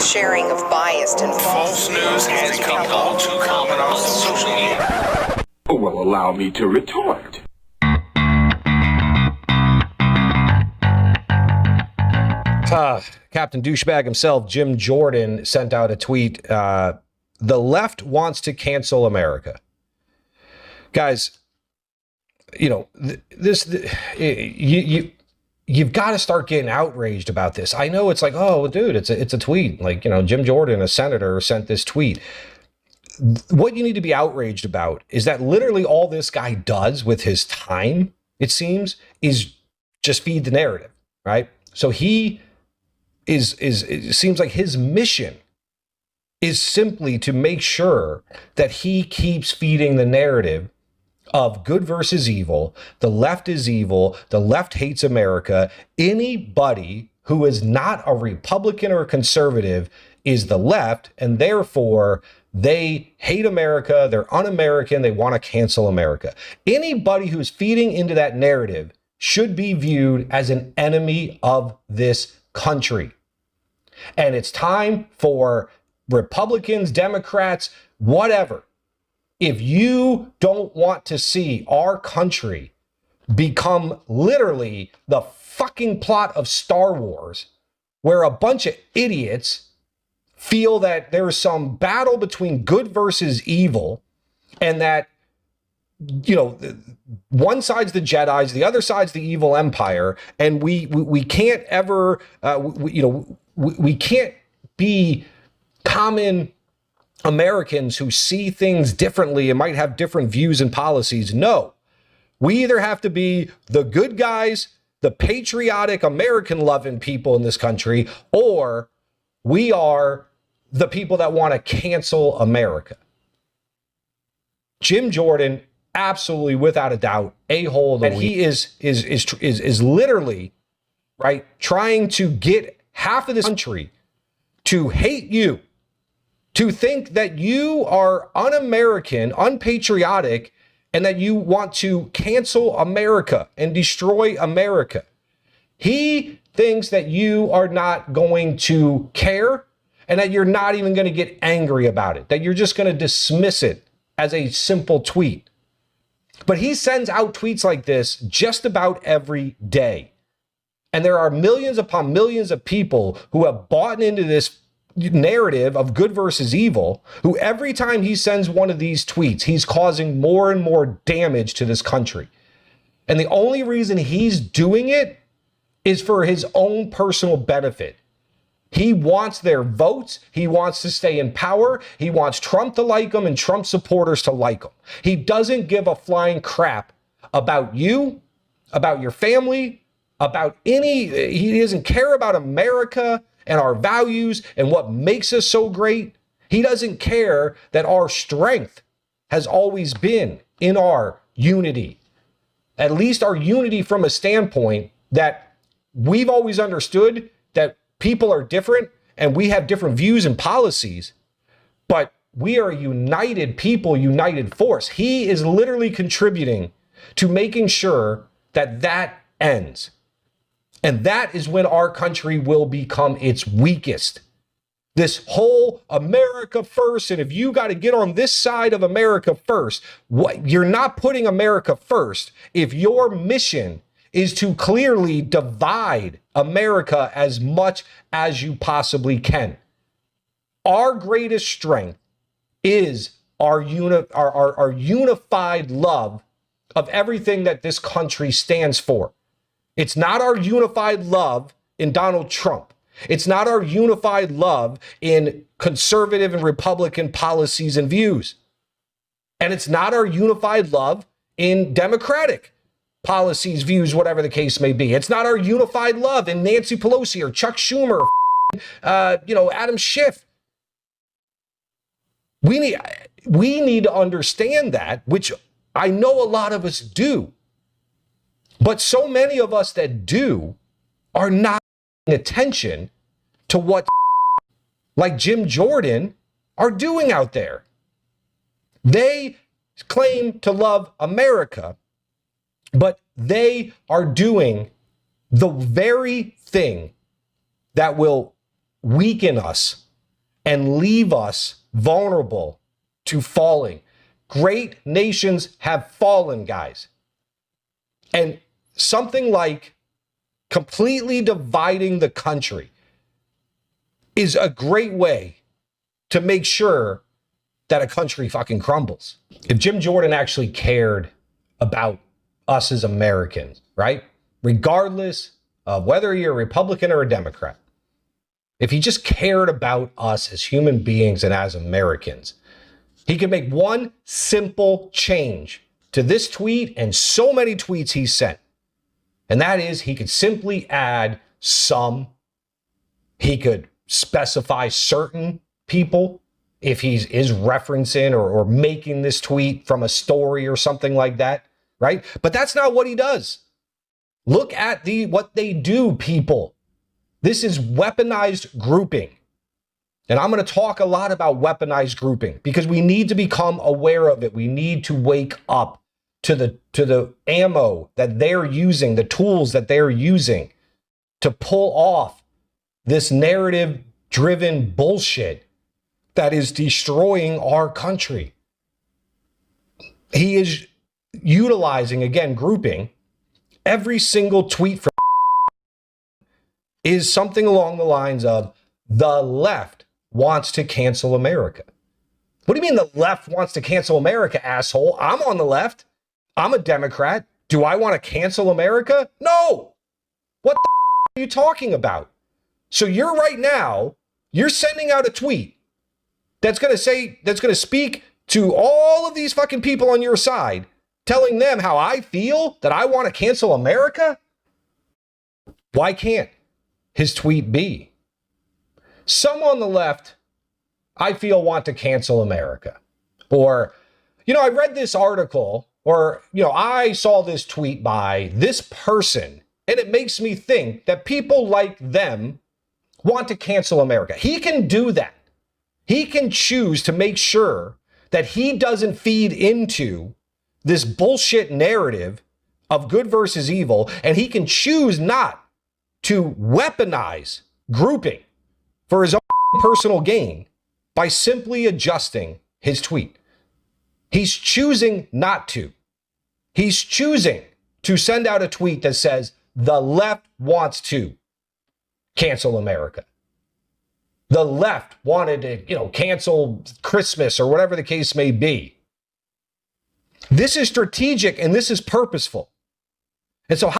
sharing of biased and false news has become all too common on social media. Well, allow me to retort. Captain Douchebag himself, Jim Jordan, sent out a tweet. The left wants to cancel America. Guys, you know, you've got to start getting outraged about this. I know it's like, oh, dude, it's a tweet. Like, you know, Jim Jordan, a senator, sent this tweet. What you need to be outraged about is that literally all this guy does with his time, it seems, is just feed the narrative, right? So it seems like his mission is simply to make sure that he keeps feeding the narrative of good versus evil. The left is evil. The left hates America. Anybody who is not a Republican or a conservative is the left, and therefore they hate America. They're un-American. They want to cancel America. Anybody who's feeding into that narrative should be viewed as an enemy of this country. And it's time for Republicans, Democrats, whatever. If you don't want to see our country become literally the fucking plot of Star Wars, where a bunch of idiots feel that there is some battle between good versus evil, and that, you know, one side's the Jedis, the other side's the evil empire, and we can't ever, we can't be common Americans who see things differently and might have different views and policies. No, we either have to be the good guys, the patriotic American loving people in this country, or we are the people that want to cancel America. Jim Jordan, absolutely, without a doubt, a-hole of the week. He is literally, right, trying to get half of this country to hate you, to think that you are un-American, unpatriotic, and that you want to cancel America and destroy America. He thinks that you are not going to care and that you're not even going to get angry about it, that you're just going to dismiss it as a simple tweet. But he sends out tweets like this just about every day. And there are millions upon millions of people who have bought into this narrative of good versus evil, who every time he sends one of these tweets, he's causing more and more damage to this country. And the only reason he's doing it is for his own personal benefit. He wants their votes. He wants to stay in power. He wants Trump to like him and Trump supporters to like him. He doesn't give a flying crap about you, about your family, about he doesn't care about America and our values and what makes us so great. He doesn't care that our strength has always been in our unity, at least our unity from a standpoint that we've always understood that people are different and we have different views and policies, but we are a united people, united force. He is literally contributing to making sure that that ends. And that is when our country will become its weakest. This whole America first, and if you got to get on this side of America first, you're not putting America first if your mission is to clearly divide America as much as you possibly can. Our greatest strength is our unified love of everything that this country stands for. It's not our unified love in Donald Trump. It's not our unified love in conservative and Republican policies and views. And it's not our unified love in Democratic policies, views, whatever the case may be. It's not our unified love in Nancy Pelosi or Chuck Schumer, Adam Schiff. We need to understand that, which I know a lot of us do. But so many of us that do are not paying attention to what like Jim Jordan are doing out there. They claim to love America, but they are doing the very thing that will weaken us and leave us vulnerable to falling. Great nations have fallen, guys. And something like completely dividing the country is a great way to make sure that a country fucking crumbles. If Jim Jordan actually cared about us as Americans, right? Regardless of whether you're a Republican or a Democrat, if he just cared about us as human beings and as Americans, he could make one simple change to this tweet and so many tweets he sent. And that is, he could simply add some. He could specify certain people if he is referencing or making this tweet from a story or something like that, right? But that's not what he does. Look at what they do, people. This is weaponized grouping. And I'm going to talk a lot about weaponized grouping because we need to become aware of it. We need to wake up to the ammo that they're using, the tools that they're using to pull off this narrative-driven bullshit that is destroying our country. He is utilizing, again, grouping. Every single tweet from is something along the lines of the left wants to cancel America. What do you mean the left wants to cancel America, asshole? I'm on the left. I'm a Democrat. Do I want to cancel America? No. What the are you talking about? So you're right now, you're sending out a tweet that's going to speak to all of these fucking people on your side, telling them how I feel that I want to cancel America? Why can't his tweet be, some on the left, I feel, want to cancel America? Or, I read this article, or, I saw this tweet by this person, and it makes me think that people like them want to cancel America. He can do that. He can choose to make sure that he doesn't feed into this bullshit narrative of good versus evil, and he can choose not to weaponize grouping for his own personal gain by simply adjusting his tweet. He's choosing not to. He's choosing to send out a tweet that says the left wants to cancel America. The left wanted to, cancel Christmas or whatever the case may be. This is strategic and this is purposeful. And so how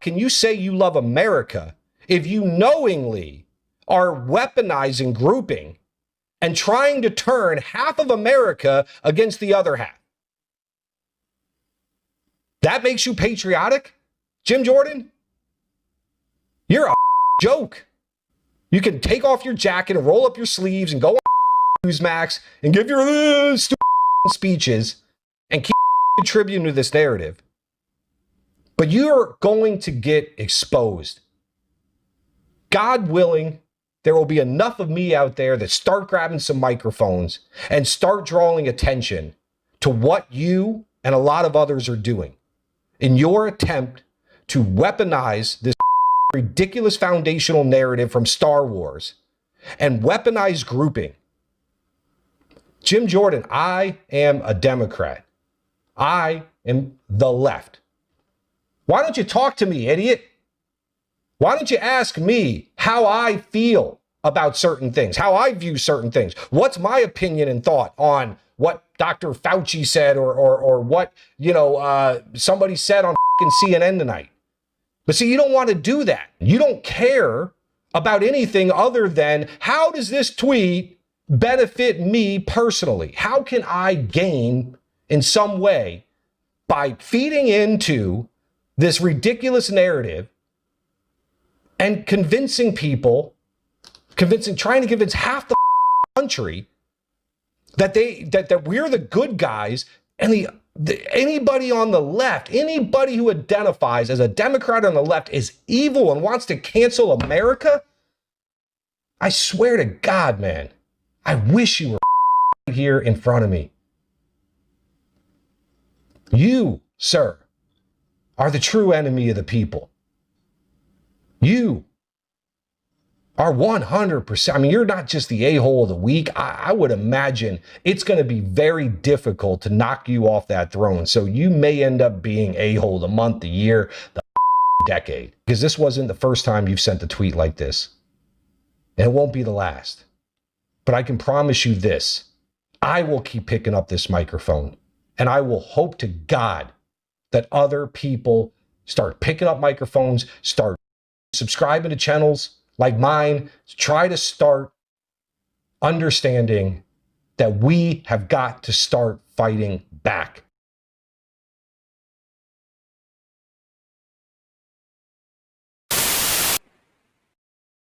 can you say you love America if you knowingly are weaponizing grouping and trying to turn half of America against the other half? That makes you patriotic, Jim Jordan? You're a joke. You can take off your jacket and roll up your sleeves and go on Newsmax and give your stupid speeches and keep contributing to this narrative. But you're going to get exposed. God willing, there will be enough of me out there that start grabbing some microphones and start drawing attention to what you and a lot of others are doing in your attempt to weaponize this ridiculous foundational narrative from Star Wars and weaponize grouping. Jim Jordan, I am a Democrat. I am the left. Why don't you talk to me, idiot? Why don't you ask me how I feel about certain things, how I view certain things? What's my opinion and thought on what Dr. Fauci said or what, somebody said on CNN tonight? But see, you don't want to do that. You don't care about anything other than how does this tweet benefit me personally? How can I gain in some way by feeding into this ridiculous narrative and convincing people, trying to convince half the country that we're the good guys, and anybody on the left, anybody who identifies as a Democrat on the left is evil and wants to cancel America? I swear to God, man, I wish you were here in front of me. You, sir, are the true enemy of the people. You are 100%. I mean, you're not just the a-hole of the week. I would imagine it's going to be very difficult to knock you off that throne. So you may end up being a-hole of the month, the year, the decade, because this wasn't the first time you've sent a tweet like this. And it won't be the last. But I can promise you this. I will keep picking up this microphone, and I will hope to God that other people start picking up microphones, start subscribing to channels like mine, try to start understanding that we have got to start fighting back.